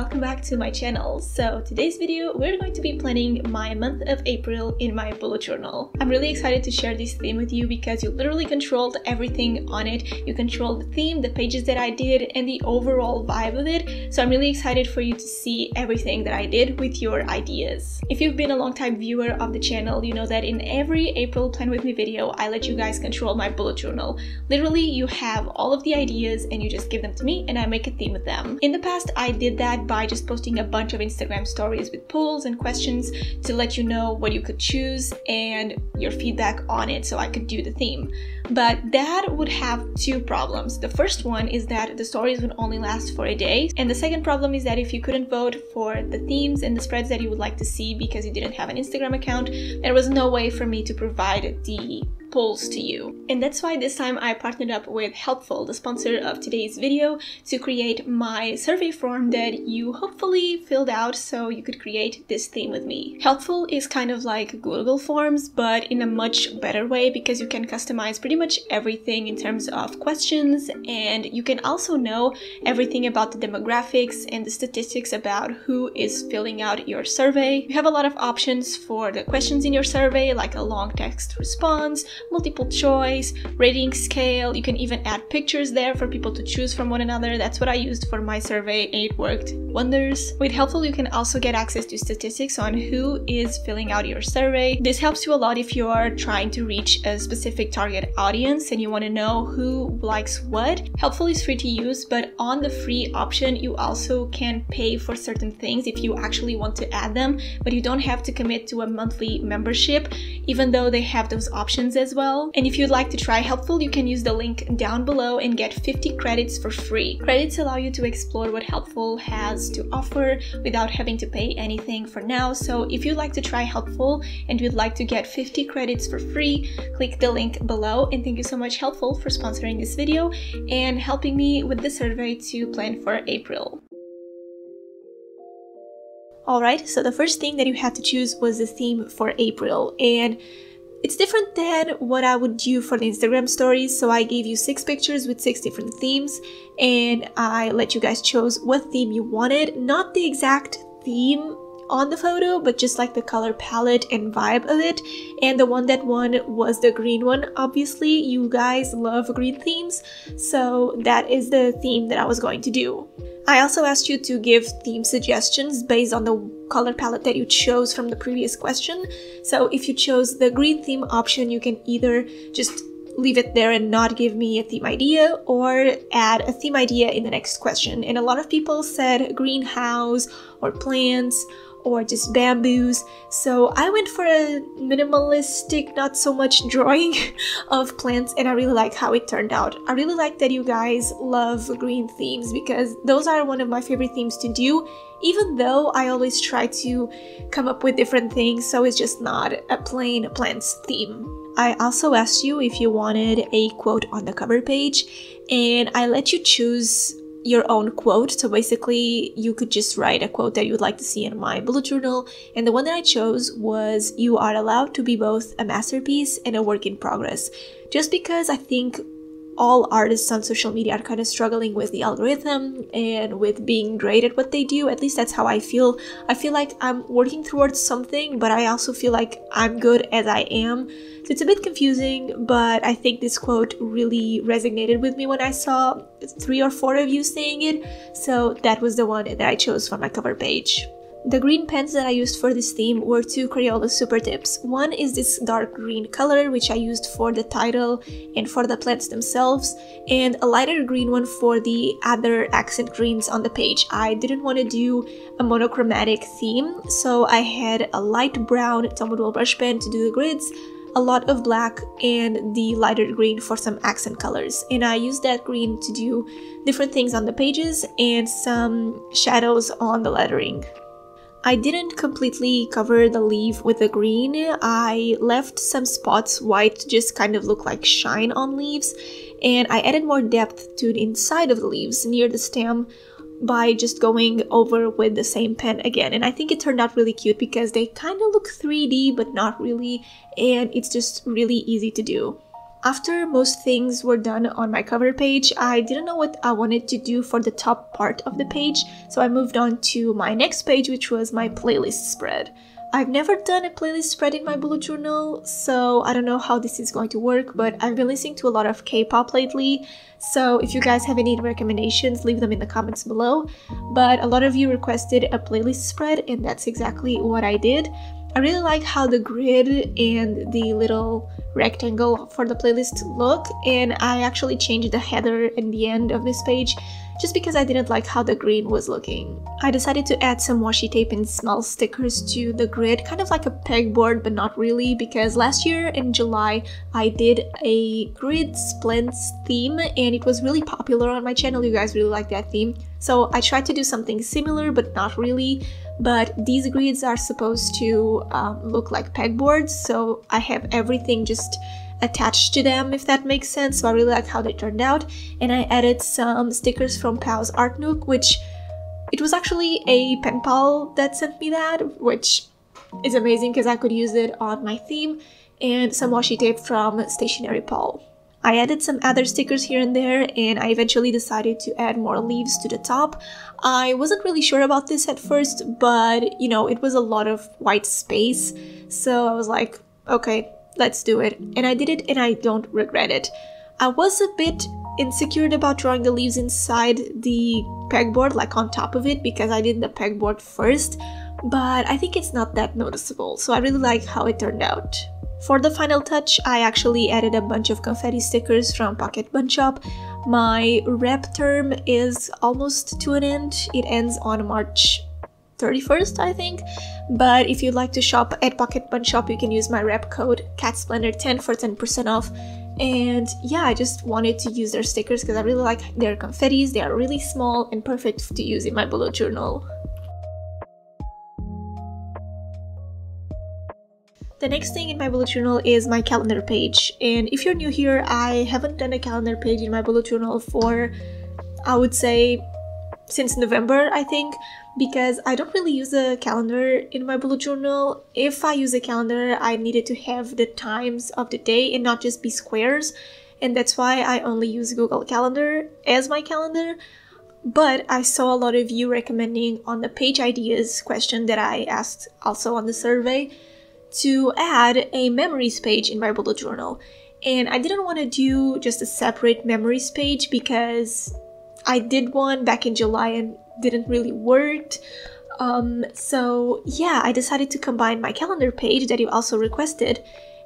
welcome back to my channel. So today's video, we're going to be planning my month of April in my bullet journal. I'm really excited to share this theme with you because you literally controlled everything on it. You controlled the theme, the pages that I did, and the overall vibe of it. So I'm really excited for you to see everything that I did with your ideas. If you've been a long-time viewer of the channel, you know that in every April Plan With Me video, I let you guys control my bullet journal. Literally, you have all of the ideas and you just give them to me and I make a theme with them. In the past, I did that by just posting a bunch of Instagram stories with polls and questions to let you know what you could choose and your feedback on it so I could do the theme. But that would have two problems. The first one is that the stories would only last for a day. And the second problem is that if you couldn't vote for the themes and the spreads that you would like to see because you didn't have an Instagram account, there was no way for me to provide the polls to you. And that's why this time I partnered up with Helpfull, the sponsor of today's video, to create my survey form that you hopefully filled out so you could create this theme with me. Helpfull is kind of like Google Forms, but in a much better way because you can customize pretty much everything in terms of questions, and you can also know everything about the demographics and the statistics about who is filling out your survey. You have a lot of options for the questions in your survey, like a long text response, multiple choice, rating scale. You can even add pictures there for people to choose from one another. That's what I used for my survey and it worked wonders. With Helpfull, you can also get access to statistics on who is filling out your survey. This helps you a lot if you are trying to reach a specific target audience and you want to know who likes what. Helpfull is free to use, but on the free option, you also can pay for certain things if you actually want to add them, but you don't have to commit to a monthly membership, even though they have those options as well. And if you'd like to try Helpfull, you can use the link down below and get 50 credits for free. Credits allow you to explore what Helpfull has to offer without having to pay anything for now. So if you'd like to try Helpfull and you'd like to get 50 credits for free, click the link below. And thank you so much Helpfull for sponsoring this video and helping me with the survey to plan for April. Alright, so the first thing that you had to choose was the theme for April, and it's different than what I would do for the Instagram stories. So I gave you 6 pictures with 6 different themes and I let you guys choose what theme you wanted. Not the exact theme on the photo, but just like the color palette and vibe of it. And the one that won was the green one. Obviously, you guys love green themes, so that is the theme that I was going to do. I also asked you to give theme suggestions based on the color palette that you chose from the previous question. So if you chose the green theme option, you can either just leave it there and not give me a theme idea, or add a theme idea in the next question. And a lot of people said greenhouse or plants or just bamboos, so I went for a minimalistic, not so much drawing of plants, and I really like how it turned out. I really like that you guys love green themes because those are one of my favorite themes to do, even though I always try to come up with different things, so it's just not a plain plants theme. I also asked you if you wanted a quote on the cover page, and I let you choose your own quote. So basically you could just write a quote that you would like to see in my bullet journal, and the one that I chose was, "You are allowed to be both a masterpiece and a work in progress," just because I think all artists on social media are kind of struggling with the algorithm and with being great at what they do. At least that's how I feel. I feel like I'm working towards something, but I also feel like I'm good as I am. So it's a bit confusing, but I think this quote really resonated with me when I saw 3 or 4 of you saying it. So that was the one that I chose for my cover page. The green pens that I used for this theme were 2 Crayola Super Tips. One is this dark green color, which I used for the title and for the plants themselves, and a lighter green one for the other accent greens on the page. I didn't want to do a monochromatic theme, so I had a light brown 𝒕𝒊𝒏𝒅 brush pen to do the grids, a lot of black, and the lighter green for some accent colors. And I used that green to do different things on the pages and some shadows on the lettering. I didn't completely cover the leaf with the green. I left some spots white to just kind of look like shine on leaves, and I added more depth to the inside of the leaves near the stem by just going over with the same pen again. And I think it turned out really cute because they kind of look 3D but not really, and it's just really easy to do. After most things were done on my cover page, I didn't know what I wanted to do for the top part of the page, so I moved on to my next page, which was my playlist spread. I've never done a playlist spread in my bullet journal, so I don't know how this is going to work, but I've been listening to a lot of K-pop lately, so if you guys have any recommendations, leave them in the comments below. But a lot of you requested a playlist spread, and that's exactly what I did. I really like how the grid and the little rectangle for the playlist look, and I actually changed the header in the end of this page just because I didn't like how the green was looking. I decided to add some washi tape and small stickers to the grid, kind of like a pegboard, but not really, because last year in July I did a grid splints theme and it was really popular on my channel. You guys really like that theme. So I tried to do something similar, but not really. But these grids are supposed to look like pegboards, so I have everything just attached to them, if that makes sense. So I really like how they turned out, and I added some stickers from Pau's Art Nook, which it was actually a pen pal that sent me that, which is amazing because I could use it on my theme, and some washi tape from Stationery Paul. I added some other stickers here and there, and I eventually decided to add more leaves to the top. I wasn't really sure about this at first, but you know, it was a lot of white space, so I was like, okay, let's do it. And I did it, and I don't regret it. I was a bit insecure about drawing the leaves inside the pegboard, like on top of it, because I did the pegboard first, but I think it's not that noticeable, so I really like how it turned out. For the final touch, I actually added a bunch of confetti stickers from Pocket Bun Shop. My rep term is almost to an end. It ends on March 31st, I think. But if you'd like to shop at Pocket Bun Shop, you can use my rep code catsplanner10 for 10% off. And yeah, I just wanted to use their stickers because I really like their confettis. They are really small and perfect to use in my bullet journal. The next thing in my bullet journal is my calendar page, and if you're new here, I haven't done a calendar page in my bullet journal for, I would say, since November, I think, because I don't really use a calendar in my bullet journal. If I use a calendar, I needed to have the times of the day and not just be squares, and that's why I only use Google Calendar as my calendar. But I saw a lot of you recommending on the page ideas question that I asked also on the survey to add a memories page in my bullet journal, and I didn't want to do just a separate memories page because I did one back in July and didn't really work. So yeah, I decided to combine my calendar page that you also requested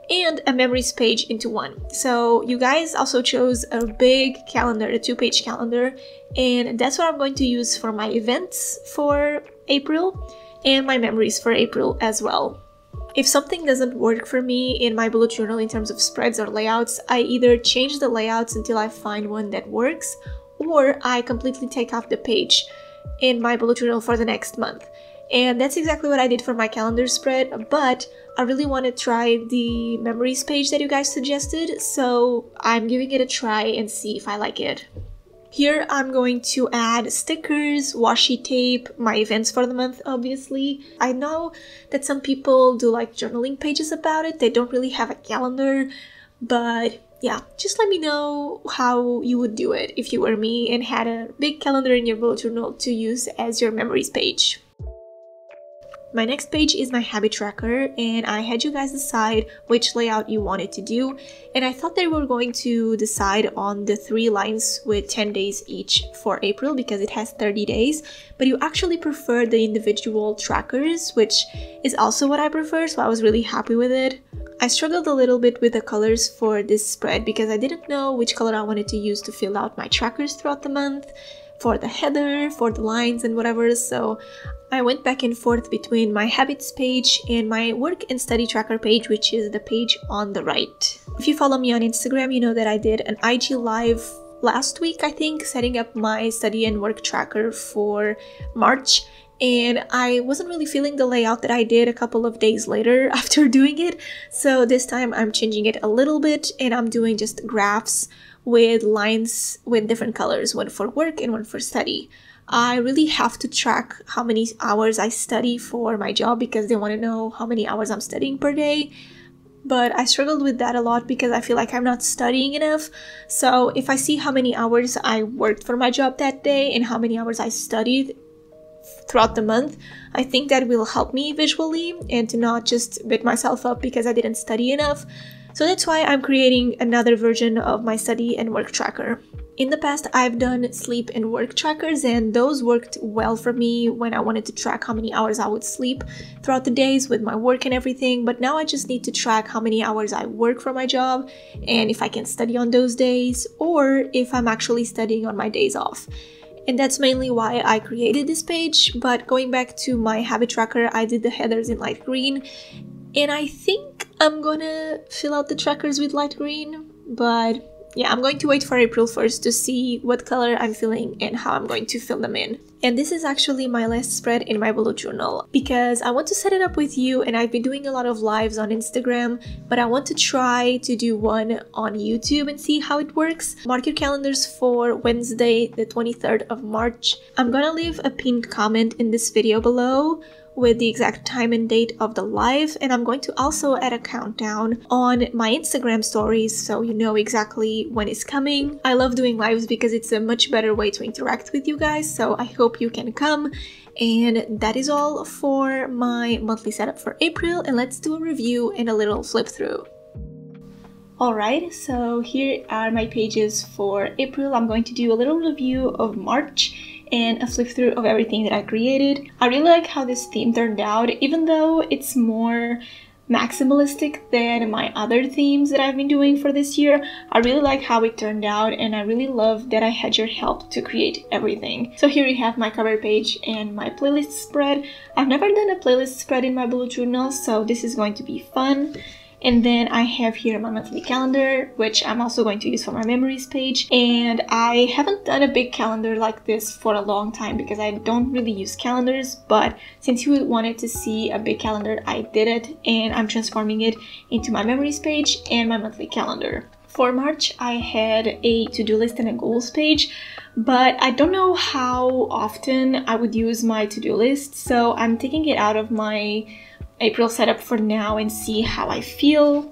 and a memories page into one. So you guys also chose a big calendar, a 2-page calendar, and that's what I'm going to use for my events for April and my memories for April as well. If something doesn't work for me in my bullet journal in terms of spreads or layouts, I either change the layouts until I find one that works, or I completely take off the page in my bullet journal for the next month. And that's exactly what I did for my calendar spread, but I really want to try the memories page that you guys suggested, so I'm giving it a try and see if I like it. Here I'm going to add stickers, washi tape, my events for the month, obviously. I know that some people do like journaling pages about it. They don't really have a calendar, but yeah, just let me know how you would do it if you were me and had a big calendar in your bullet journal to use as your memories page. My next page is my habit tracker, and I had you guys decide which layout you wanted to do, and I thought they were going to decide on the 3 lines with 10 days each for April because it has 30 days, but you actually prefer the individual trackers, which is also what I prefer, so I was really happy with it. I struggled a little bit with the colors for this spread because I didn't know which color I wanted to use to fill out my trackers throughout the month, for the header, for the lines and whatever, so I went back and forth between my habits page and my work and study tracker page, which is the page on the right. If you follow me on Instagram, you know that I did an IG live last week, I think, setting up my study and work tracker for March, and I wasn't really feeling the layout that I did a couple of days later after doing it, so this time I'm changing it a little bit and I'm doing just graphs with lines with different colors, one for work and one for study. I really have to track how many hours I study for my job because they want to know how many hours I'm studying per day. but I struggled with that a lot because I feel like I'm not studying enough. So if I see how many hours I worked for my job that day and how many hours I studied throughout the month, I think that will help me visually and to not just beat myself up because I didn't study enough. So that's why I'm creating another version of my study and work tracker. In the past, I've done sleep and work trackers, and those worked well for me when I wanted to track how many hours I would sleep throughout the days with my work and everything. But now I just need to track how many hours I work for my job and if I can study on those days or if I'm actually studying on my days off. And that's mainly why I created this page. But going back to my habit tracker, I did the headers in light green, and I think I'm gonna fill out the trackers with light green, but yeah, I'm going to wait for April 1st to see what color I'm filling and how I'm going to fill them in. And this is actually my last spread in my bullet journal because I want to set it up with you, and I've been doing a lot of lives on Instagram, but I want to try to do one on YouTube and see how it works. Mark your calendars for Wednesday, the 23rd of March. I'm gonna leave a pinned comment in this video below with the exact time and date of the live, and I'm going to also add a countdown on my Instagram stories so you know exactly when it's coming. I love doing lives because it's a much better way to interact with you guys, so I hope you can come. And that is all for my monthly setup for April, and let's do a review and a little flip through. Alright, so here are my pages for April. I'm going to do a little review of March and a flip through of everything that I created. I really like how this theme turned out, even though it's more maximalistic than my other themes that I've been doing for this year. I really like how it turned out, and I really love that I had your help to create everything. So here we have my cover page and my playlist spread. I've never done a playlist spread in my bullet journal, so this is going to be fun. And then I have here my monthly calendar, which I'm also going to use for my memories page. And I haven't done a big calendar like this for a long time because I don't really use calendars. But since you wanted to see a big calendar, I did it, and I'm transforming it into my memories page and my monthly calendar. For March, I had a to-do list and a goals page, but I don't know how often I would use my to-do list, so I'm taking it out of my April setup for now and see how I feel.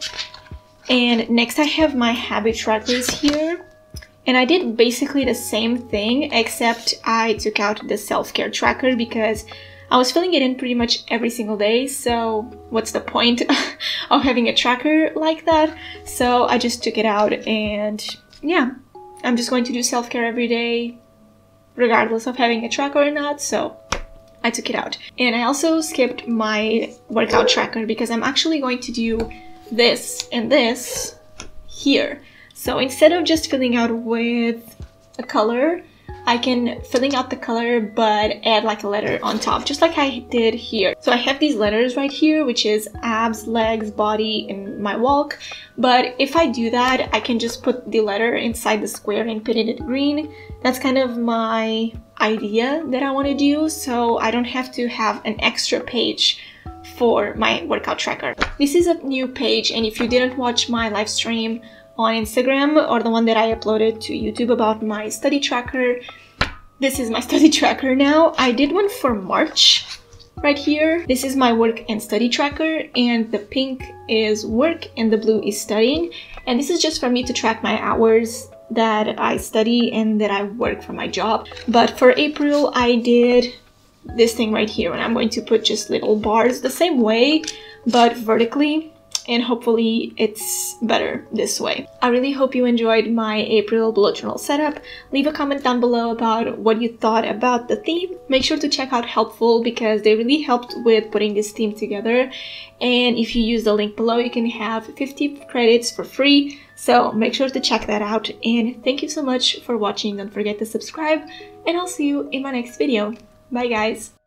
And next I have my habit trackers here, and I did basically the same thing, except I took out the self-care tracker because I was filling it in pretty much every single day, so what's the point of having a tracker like that? So I just took it out, and yeah, I'm just going to do self-care every day regardless of having a tracker or not, so I took it out. And I also skipped my workout tracker because I'm actually going to do this and this here. So instead of just filling out with a color, I can filling out the color but add like a letter on top, just like I did here. So I have these letters right here, which is abs, legs, body, and my walk. But if I do that, I can just put the letter inside the square and paint it green. That's kind of my idea that I want to do, so I don't have to have an extra page for my workout tracker. This is a new page, and if you didn't watch my live stream on Instagram or the one that I uploaded to YouTube about my study tracker, this is my study tracker now. I did one for March right here. This is my work and study tracker, and the pink is work and the blue is studying, and this is just for me to track my hours that I study and that I work for my job. But for April, I did this thing right here, and I'm going to put just little bars the same way but vertically, and hopefully it's better this way. I really hope you enjoyed my April bullet journal setup. Leave a comment down below about what you thought about the theme. Make sure to check out Helpfull because they really helped with putting this theme together, and if you use the link below you can have 50 credits for free, so make sure to check that out. And thank you so much for watching. Don't forget to subscribe, and I'll see you in my next video. Bye guys!